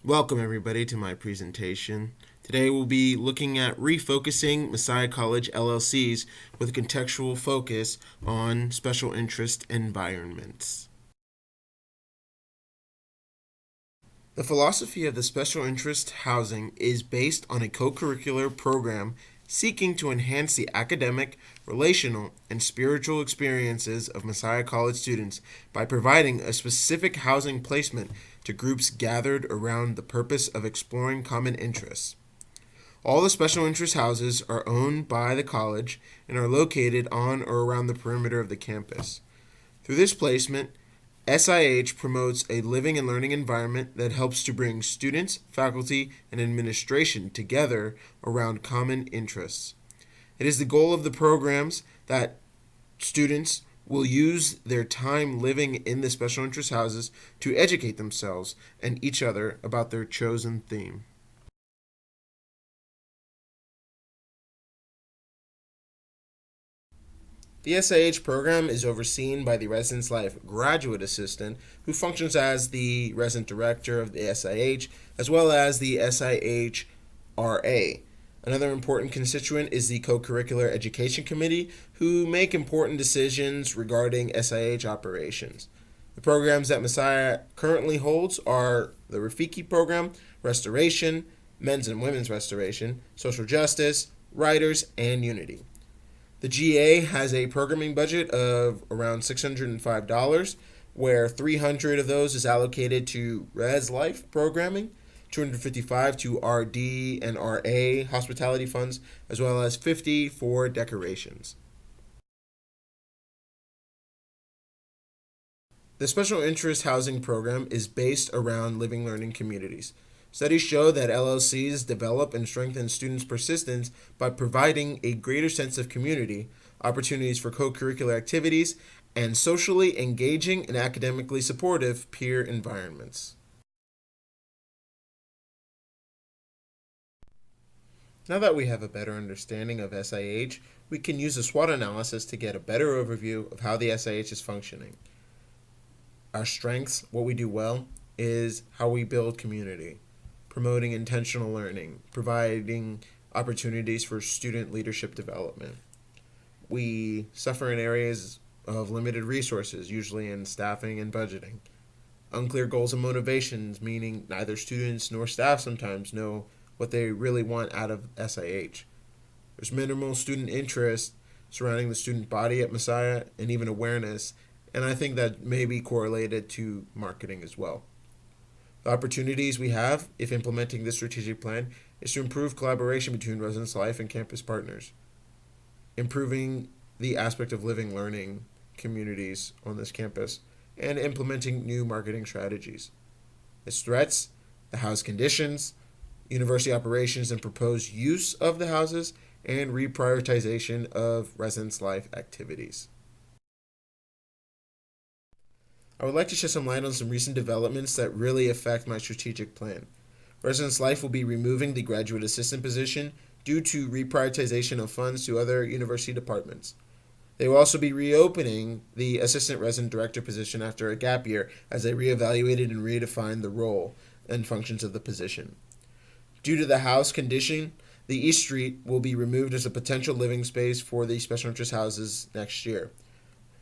Welcome everybody to my presentation. Today we'll be looking at refocusing Messiah College LLCs with a contextual focus on special interest environments. The philosophy of the special interest housing is based on a co-curricular program seeking to enhance the academic, relational, and spiritual experiences of Messiah College students by providing a specific housing placement to groups gathered around the purpose of exploring common interests. All the special interest houses are owned by the college and are located on or around the perimeter of the campus. Through this placement, SIH promotes a living and learning environment that helps to bring students, faculty, and administration together around common interests. It is the goal of the programs that students will use their time living in the special interest houses to educate themselves and each other about their chosen theme. The SIH program is overseen by the Residence Life Graduate Assistant, who functions as the Resident Director of the SIH, as well as the SIH RA. Another important constituent is the Co-Curricular Education Committee, who make important decisions regarding SIH operations. The programs that Messiah currently holds are the Refocusing program, Restoration, Men's and Women's Restoration, Social Justice, Writers, and Unity. The GA has a programming budget of around $605, where $300 of those is allocated to Res Life programming, $255 to RD and RA hospitality funds, as well as $50 for decorations. The Special Interest Housing Program is based around living learning communities. Studies show that LLCs develop and strengthen students' persistence by providing a greater sense of community, opportunities for co-curricular activities, and socially engaging and academically supportive peer environments. Now that we have a better understanding of SIH, we can use a SWOT analysis to get a better overview of how the SIH is functioning. Our strengths, what we do well, is how we build community, promoting intentional learning, providing opportunities for student leadership development. We suffer in areas of limited resources, usually in staffing and budgeting. Unclear goals and motivations, meaning neither students nor staff sometimes know what they really want out of SIH. There's minimal student interest surrounding the student body at Messiah and even awareness, and I think that may be correlated to marketing as well. The opportunities we have, if implementing this strategic plan, is to improve collaboration between Residence Life and campus partners, improving the aspect of living learning communities on this campus, and implementing new marketing strategies. Its threats, the house conditions, university operations and proposed use of the houses, and reprioritization of Residence Life activities. I would like to shed some light on some recent developments that really affect my strategic plan. Residence Life will be removing the graduate assistant position due to reprioritization of funds to other university departments. They will also be reopening the assistant resident director position after a gap year as they reevaluated and redefined the role and functions of the position. Due to the house condition, the East Street will be removed as a potential living space for the special interest houses next year.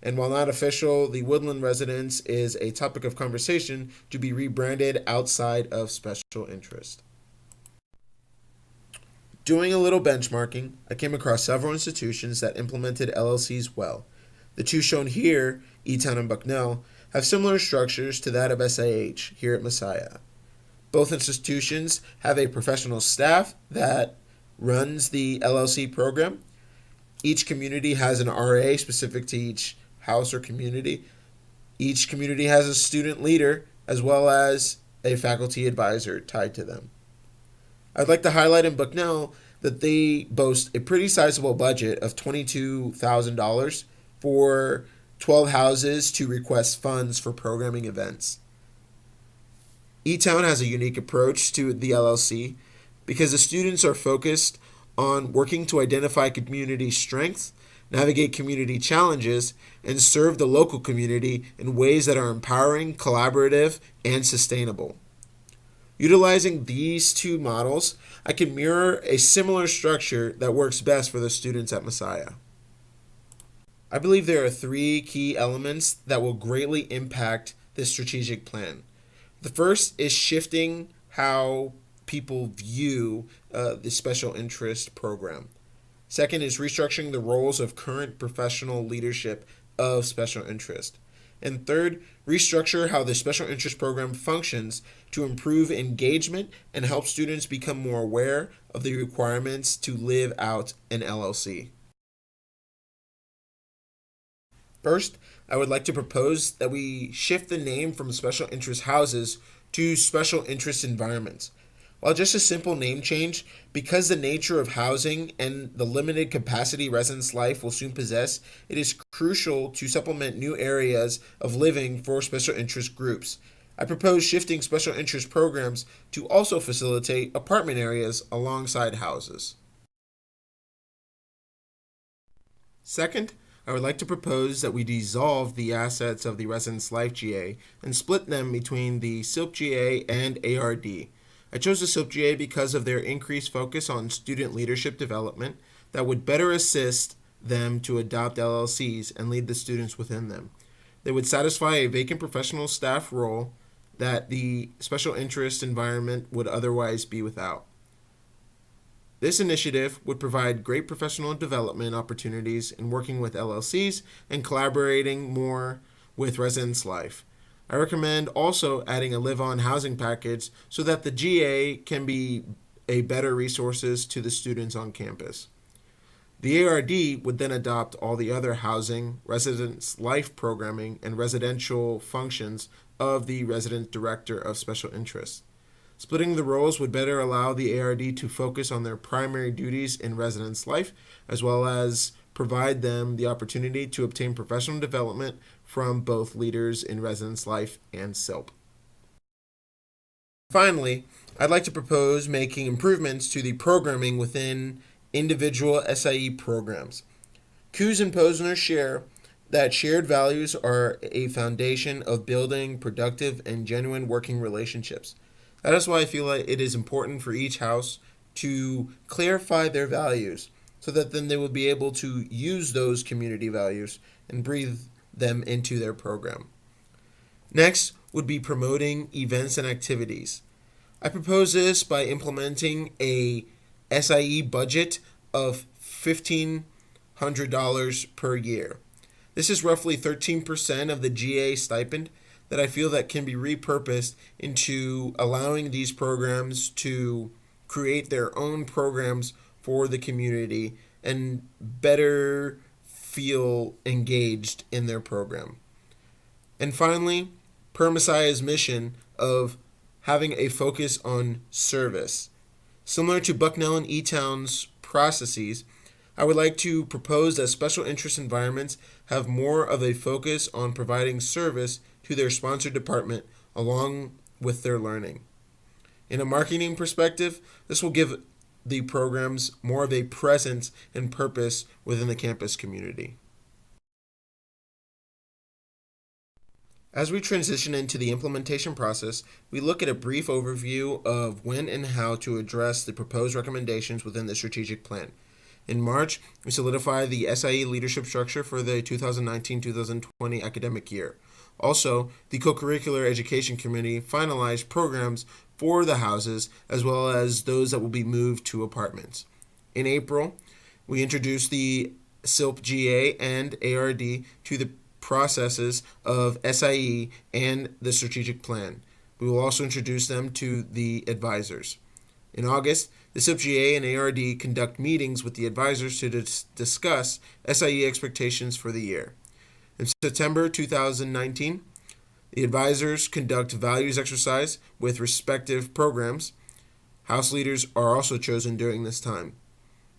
And while not official, the Woodland residence is a topic of conversation to be rebranded outside of special interest. Doing a little benchmarking, I came across several institutions that implemented LLCs well. The two shown here, E-Town and Bucknell, have similar structures to that of SIH here at Messiah. Both institutions have a professional staff that runs the LLC program. Each community has an RA specific to each house or community. Each community has a student leader as well as a faculty advisor tied to them. I'd like to highlight in Bucknell that they boast a pretty sizable budget of $22,000 for 12 houses to request funds for programming events. E-Town has a unique approach to the LLC because the students are focused on working to identify community strengths, navigate community challenges, and serve the local community in ways that are empowering, collaborative, and sustainable. Utilizing these two models, I can mirror a similar structure that works best for the students at Messiah. I believe there are three key elements that will greatly impact this strategic plan. The first is shifting how people view the special interest program. Second is restructuring the roles of current professional leadership of special interest. And third, restructure how the special interest program functions to improve engagement and help students become more aware of the requirements to live out an LLC. First, I would like to propose that we shift the name from special interest houses to special interest environments. While just a simple name change, because the nature of housing and the limited capacity residence life will soon possess, it is crucial to supplement new areas of living for special interest groups. I propose shifting special interest programs to also facilitate apartment areas alongside houses. Second, I would like to propose that we dissolve the assets of the Residence Life GA and split them between the SILP GA and ARD. I chose the SILP GA because of their increased focus on student leadership development that would better assist them to adopt LLCs and lead the students within them. They would satisfy a vacant professional staff role that the special interest environment would otherwise be without. This initiative would provide great professional development opportunities in working with LLCs and collaborating more with Residence Life. I recommend also adding a live-on housing package so that the GA can be a better resources to the students on campus. The ARD would then adopt all the other housing, residence life programming, and residential functions of the resident director of special interest. Splitting the roles would better allow the ARD to focus on their primary duties in residence life, as well as provide them the opportunity to obtain professional development from both leaders in residence life and SILP. Finally, I'd like to propose making improvements to the programming within individual SIE programs. Coos and Posner share that shared values are a foundation of building productive and genuine working relationships. That is why I feel like it is important for each house to clarify their values so that then they will be able to use those community values and breathe them into their program. Next would be promoting events and activities. I propose this by implementing a SIE budget of $1,500 per year. This is roughly 13% of the GA stipend that I feel that can be repurposed into allowing these programs to create their own programs for the community and better feel engaged in their program. And finally, Permasiah's mission of having a focus on service. Similar to Bucknell and E-Town's processes, I would like to propose that special interest environments have more of a focus on providing service to their sponsored department along with their learning. In a marketing perspective, this will give the programs more of a presence and purpose within the campus community. As we transition into the implementation process, we look at a brief overview of when and how to address the proposed recommendations within the strategic plan. In March, we solidified the SIE leadership structure for the 2019-2020 academic year. Also, the Co-Curricular Education Committee finalized programs for the houses as well as those that will be moved to apartments. In April, we introduced the SILP GA and ARD to the processes of SIE and the strategic plan. We will also introduce them to the advisors. In August, the SILP GA and ARD conduct meetings with the advisors to discuss SIE expectations for the year. In September 2019, the advisors conduct values exercise with respective programs. House leaders are also chosen during this time.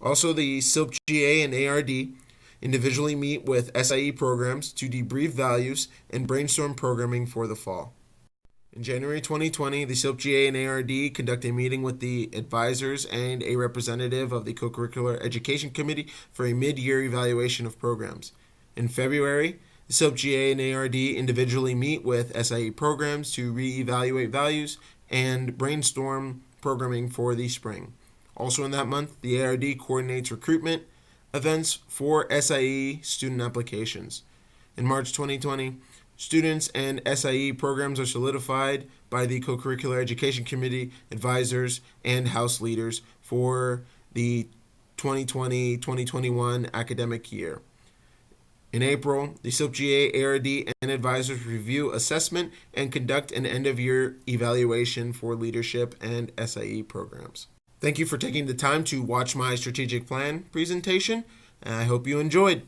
Also, the SILP GA and ARD individually meet with SIE programs to debrief values and brainstorm programming for the fall. In January 2020, the SILP GA and ARD conduct a meeting with the advisors and a representative of the Co-Curricular Education Committee for a mid-year evaluation of programs. In February, the SILP GA and ARD individually meet with SIE programs to reevaluate values and brainstorm programming for the spring. Also in that month, the ARD coordinates recruitment events for SIE student applications. In March 2020, students and SIE programs are solidified by the Co-Curricular Education Committee, advisors, and House leaders for the 2020-2021 academic year. In April, the SILPGA, ARD, and advisors review assessment and conduct an end-of-year evaluation for leadership and SIE programs. Thank you for taking the time to watch my strategic plan presentation, and I hope you enjoyed.